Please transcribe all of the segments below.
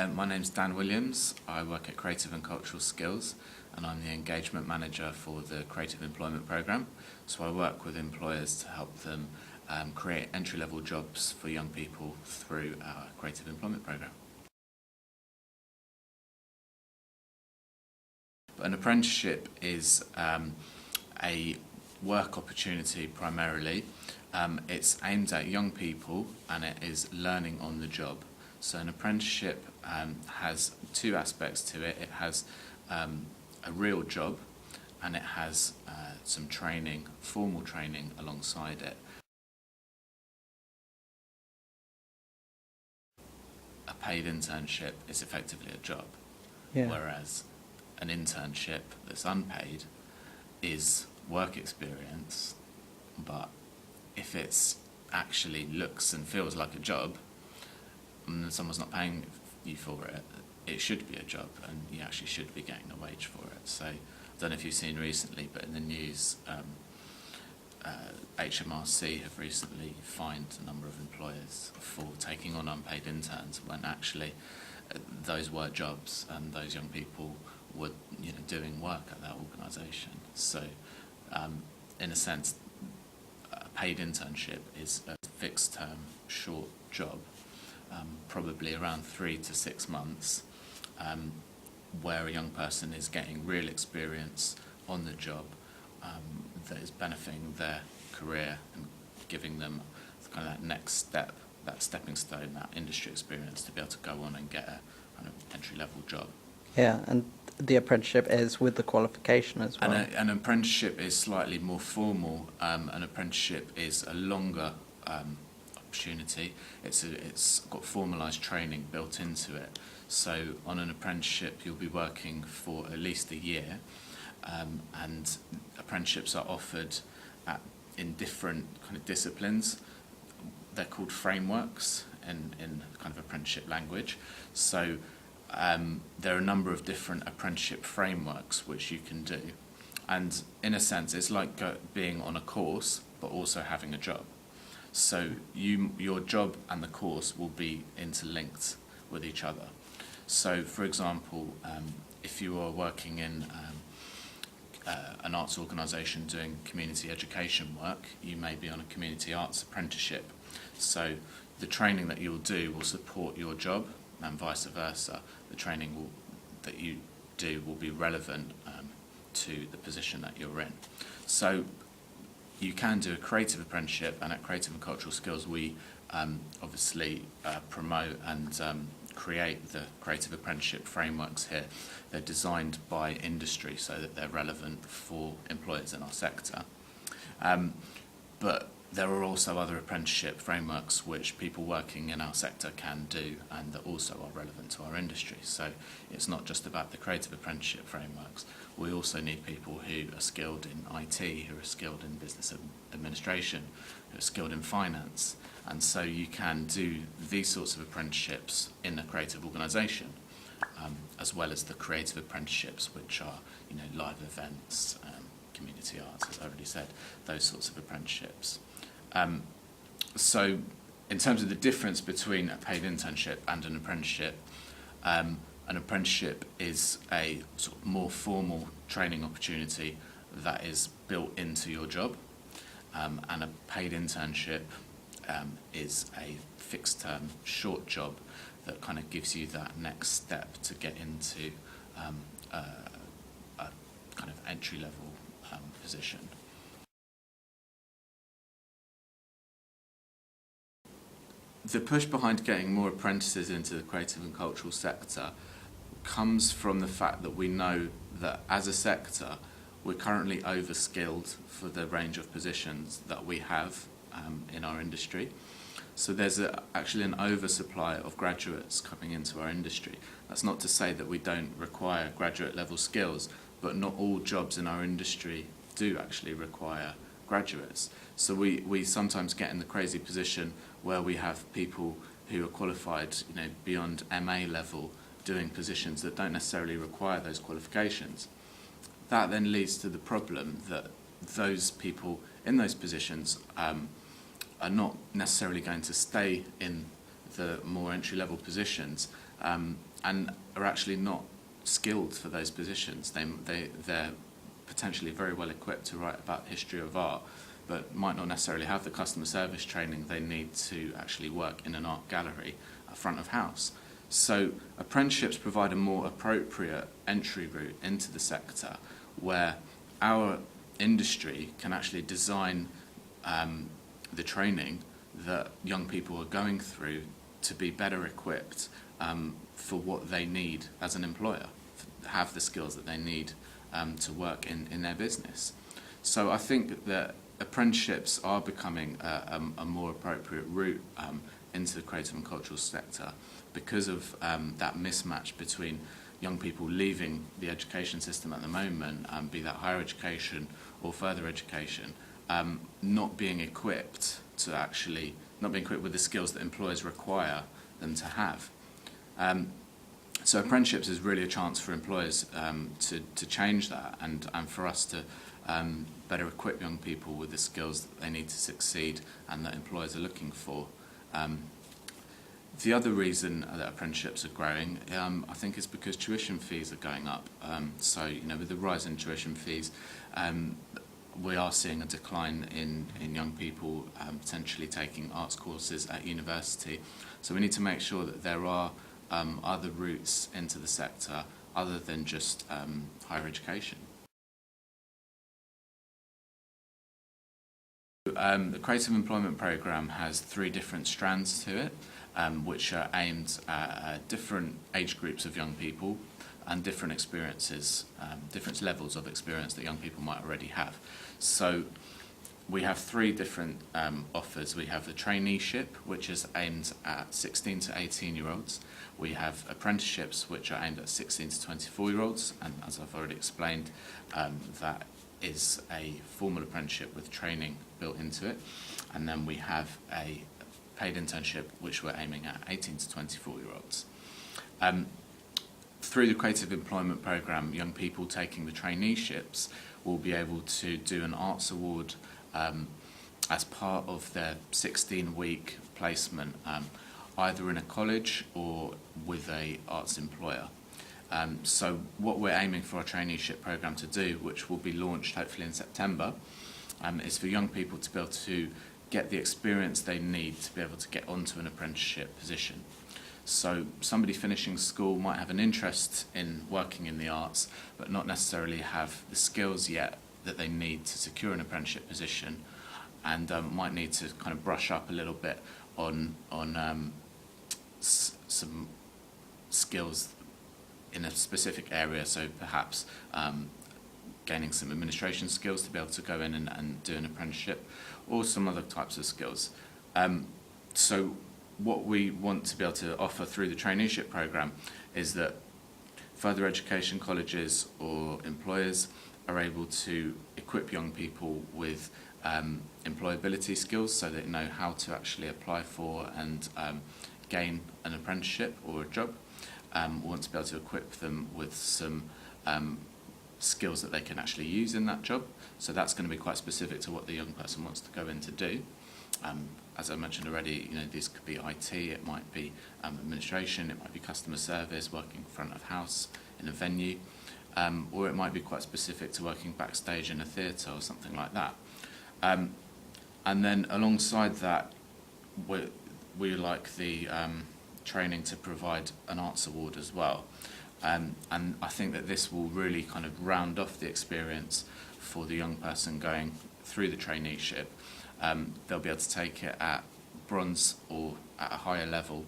My name's Dan Williams. I work at Creative and Cultural Skills, and I'm the engagement manager for the Creative Employment Programme. So I work with employers to help them create entry-level jobs for young people through our Creative Employment Programme. An apprenticeship is a work opportunity primarily. It's aimed at young people and it is learning on the job. So an apprenticeship has two aspects to it. It has a real job and it has some training, formal training alongside it. A paid internship is effectively a job, whereas an internship that's unpaid is work experience, but if it's actually looks and feels like a job and someone's not paying you for it, it should be a job and you actually should be getting a wage for it. So I don't know if you've seen recently, but in the news, HMRC have recently fined a number of employers for taking on unpaid interns when actually those were jobs and those young people were doing work at that organisation. So in a sense, a paid internship is a fixed term short job, probably around 3 to 6 months, where a young person is getting real experience on the job that is benefiting their career and giving them kind of that next step, that stepping stone, that industry experience to be able to go on and get a kind of entry-level job. Yeah, and the apprenticeship is with the qualification as well. And an apprenticeship is slightly more formal. An apprenticeship is a longer opportunity. It's got formalised training built into it. So on an apprenticeship, you'll be working for at least a year, and apprenticeships are offered in different kind of disciplines. They're called frameworks in kind of apprenticeship language. So there are a number of different apprenticeship frameworks which you can do, and in a sense it's like being on a course but also having a job. So your job and the course will be interlinked with each other. So for example, if you are working in an arts organisation doing community education work, you may be on a community arts apprenticeship. So the training that you'll do will support your job, and vice versa. The training that you do will be relevant to the position that you're in. So you can do a creative apprenticeship, and at Creative and Cultural Skills we obviously promote and create the creative apprenticeship frameworks here. They're designed by industry so that they're relevant for employers in our sector. But there are also other apprenticeship frameworks which people working in our sector can do and that also are relevant to our industry. So it's not just about the creative apprenticeship frameworks. We also need people who are skilled in IT, who are skilled in business administration, who are skilled in finance. And so you can do these sorts of apprenticeships in a creative organisation, as well as the creative apprenticeships, which are live events, community arts, as I already said, those sorts of apprenticeships. So in terms of the difference between a paid internship and an apprenticeship is a sort of more formal training opportunity that is built into your job, and a paid internship is a fixed term short job that kind of gives you that next step to get into a kind of entry level position. The push behind getting more apprentices into the creative and cultural sector comes from the fact that we know that as a sector we're currently overskilled for the range of positions that we have in our industry. So there's actually an oversupply of graduates coming into our industry. That's not to say that we don't require graduate level skills, but not all jobs in our industry do actually require graduates. So we sometimes get in the crazy position where we have people who are qualified beyond MA level doing positions that don't necessarily require those qualifications. That then leads to the problem that those people in those positions are not necessarily going to stay in the more entry-level positions and are actually not skilled for those positions. They're potentially very well equipped to write about history of art, but might not necessarily have the customer service training they need to actually work in an art gallery at front of house. So apprenticeships provide a more appropriate entry route into the sector, where our industry can actually design the training that young people are going through to be better equipped for what they need as an employer, have the skills that they need to work in their business. So I think that apprenticeships are becoming a more appropriate route into the creative and cultural sector because of that mismatch between young people leaving the education system at the moment, be that higher education or further education, not being equipped with the skills that employers require them to have. So apprenticeships is really a chance for employers to change that and for us to better equip young people with the skills that they need to succeed and that employers are looking for. The other reason that apprenticeships are growing, I think, is because tuition fees are going up. So, with the rise in tuition fees, we are seeing a decline in young people potentially taking arts courses at university. So we need to make sure that there are other routes into the sector other than just higher education. The Creative Employment Programme has 3 different strands to it, which are aimed at different age groups of young people and different experiences, different levels of experience that young people might already have. So we have 3 different offers. We have the traineeship, which is aimed at 16 to 18-year-olds. We have apprenticeships, which are aimed at 16 to 24-year-olds, and as I've already explained, that is a formal apprenticeship with training built into it. And then we have a paid internship, which we're aiming at 18 to 24-year-olds. Through the Creative Employment Programme, young people taking the traineeships will be able to do an arts award as part of their 16-week placement, either in a college or with an arts employer. So what we're aiming for our traineeship programme to do, which will be launched hopefully in September, is for young people to be able to get the experience they need to be able to get onto an apprenticeship position. So somebody finishing school might have an interest in working in the arts, but not necessarily have the skills yet that they need to secure an apprenticeship position, and might need to kind of brush up a little bit on some skills in a specific area, so perhaps gaining some administration skills to be able to go in and do an apprenticeship, or some other types of skills. So what we want to be able to offer through the traineeship programme is that further education colleges or employers are able to equip young people with employability skills, so they know how to actually apply for and gain an apprenticeship or a job. We want to be able to equip them with some skills that they can actually use in that job. So that's going to be quite specific to what the young person wants to go in to do. As I mentioned already, these could be IT, it might be administration, it might be customer service, working front of house in a venue, or it might be quite specific to working backstage in a theatre or something like that. And then alongside that, we like the training to provide an arts award as well. And I think that this will really kind of round off the experience for the young person going through the traineeship. They'll be able to take it at bronze or at a higher level,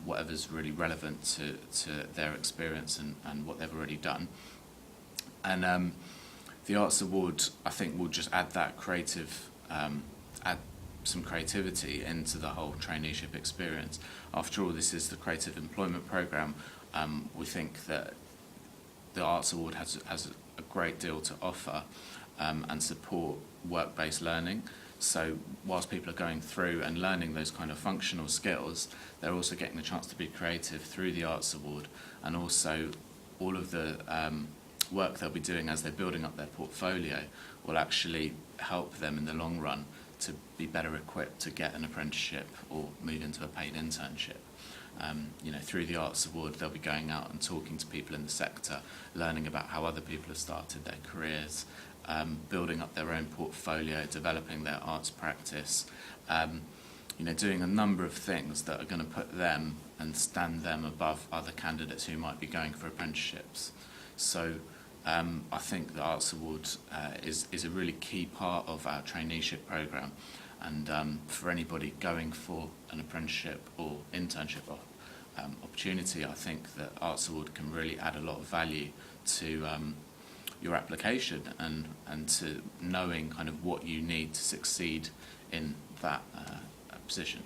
whatever's really relevant to their experience and what they've already done. And the Arts Award, I think, will just add that add some creativity into the whole traineeship experience. After all, this is the Creative Employment Programme. We think that the Arts Award has a great deal to offer and support work-based learning. So whilst people are going through and learning those kind of functional skills, they're also getting the chance to be creative through the Arts Award, and also all of the work they'll be doing as they're building up their portfolio will actually help them in the long run to be better equipped to get an apprenticeship or move into a paid internship. Through the Arts Award, they'll be going out and talking to people in the sector, learning about how other people have started their careers, building up their own portfolio, developing their arts practice, doing a number of things that are going to put them and stand them above other candidates who might be going for apprenticeships. So I think the Arts Award is a really key part of our traineeship programme, and for anybody going for an apprenticeship or internship opportunity, I think that Arts Award can really add a lot of value to your application and to knowing kind of what you need to succeed in that position.